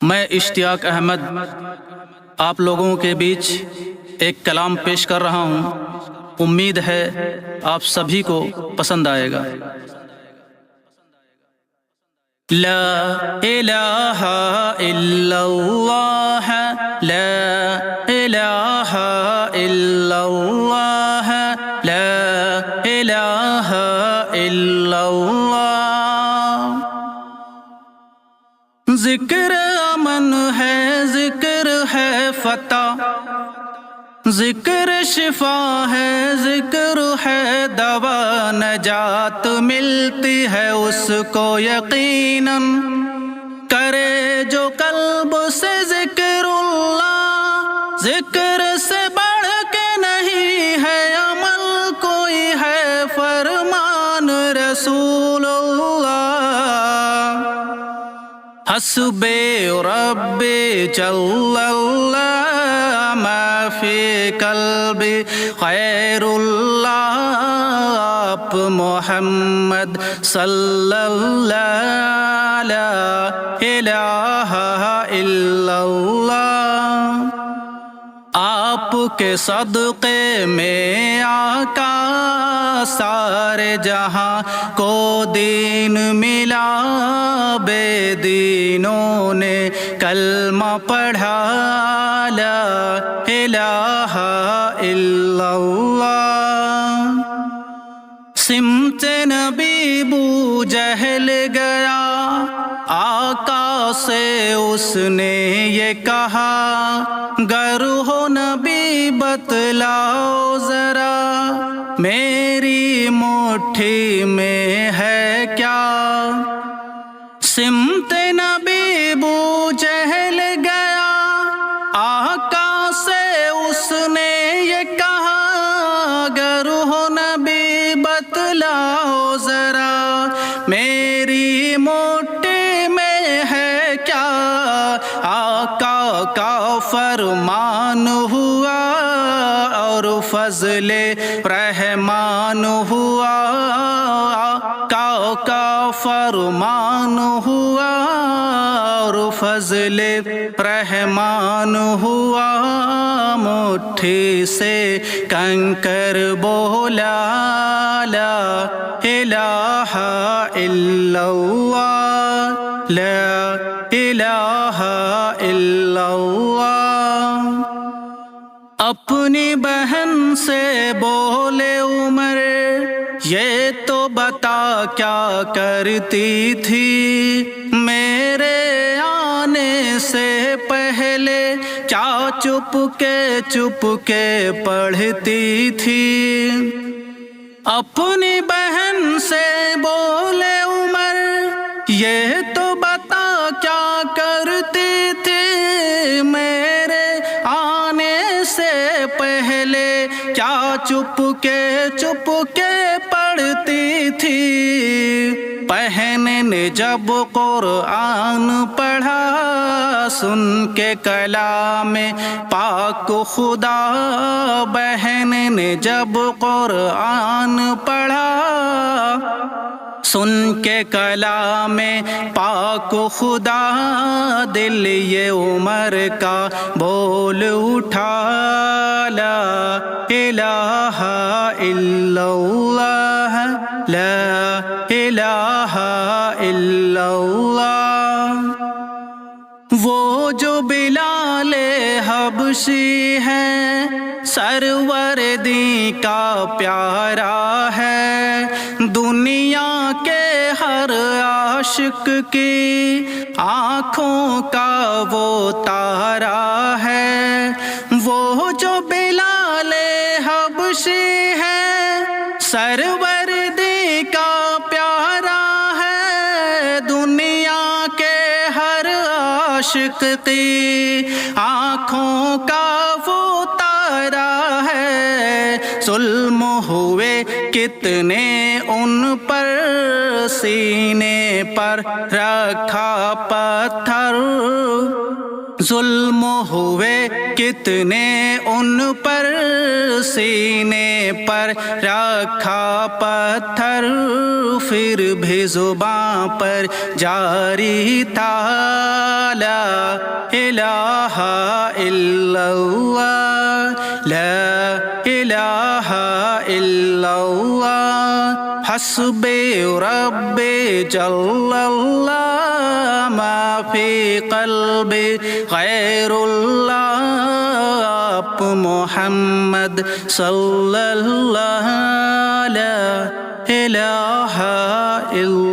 میں اشتیاق احمد آپ لوگوں کے بیچ ایک کلام پیش کر رہا ہوں، امید ہے آپ سبھی کو پسند آئے گا۔ لا الہ الا اللہ، لا الہ الا اللہ، لا الہ الا اللہ۔ ذکر امن ہے، ذکر ہے فتح، ذکر شفا ہے، ذکر ہے دوا، نجات ملتی ہے اس کو یقیناً، کرے جو قلب سے ذکر اللہ۔ ذکر سے بڑھ کے نہیں ہے عمل کوئی، ہے فرمان رسول اللہ۔ حسبی ربی جل اللہ، ما فی قلبی خیر اللہ۔ آپ محمد صلی اللہ، لا الہ الا اللہ۔ آپ کے صدقے میں آقا سارے جہاں کو دین ملا، بے دینوں نے کلمہ پڑھا، لا الہ الا اللہ۔ سمت نبی بو جہل گیا، آقا سے اس نے یہ کہا، گر ہو نبی بتلاؤ ذرا، میری مٹھی میں ہے کیا۔ سمت نبی بو جہل گیا، آقا سے اس نے یہ کہا، گر ہو نبی بتلاؤ ذرا، میری مٹھی میں ہے کیا۔ آقا کا فرمان ہوا اور فضل رحمان ہوا، آقا کا فرمان ہوا اور فضل رحمان ہوا، مٹھی سے کنکر بولا، لا الہ الا اللہ، لا الہ الا اللہ۔ اپنی بہن سے بولے عمر، یہ تو بتا کیا کرتی تھی، میرے آنے سے پہلے کیا چپ کے پڑھتی تھی۔ اپنی بہن سے بولے عمر، یہ تو بتا کیا کرتی تھی، میرے آنے سے پہلے کیا چپ کے پڑھتی تھی۔ بہن نے جب قرآن پڑھا، سن کے کلام پاک خدا، بہن نے جب قرآن پڑھا، سن کے کلام پاک خدا، دل یہ عمر کا بول اٹھا، لا الہ الا اللہ، لا الہ الا اللہ۔ وہ جو بلال حبشی ہے، سروردی کا پیارا ہے، دنیا کے ہر عاشق کی آنکھوں کا وہ تارا ہے۔ وہ جو بلال حبشی ہے، سروردی کا پیارا ہے، دنیا کے ہر عاشق کی آنکھوں کا وہ تارا ہے۔ ظلم ہوئے کتنے ان پر، سینے پر رکھا پتھر، ظلم ہوئے کتنے ان پر سینے پر رکھا پتھر پھر بھی زباں پر جاری تھا لا الہ الا اللہ لا الہ الا اللہ حسبی ربی جل اللہ ما فی قلبی غیر اللہ آپ محمد صلی اللہ لا الہ الا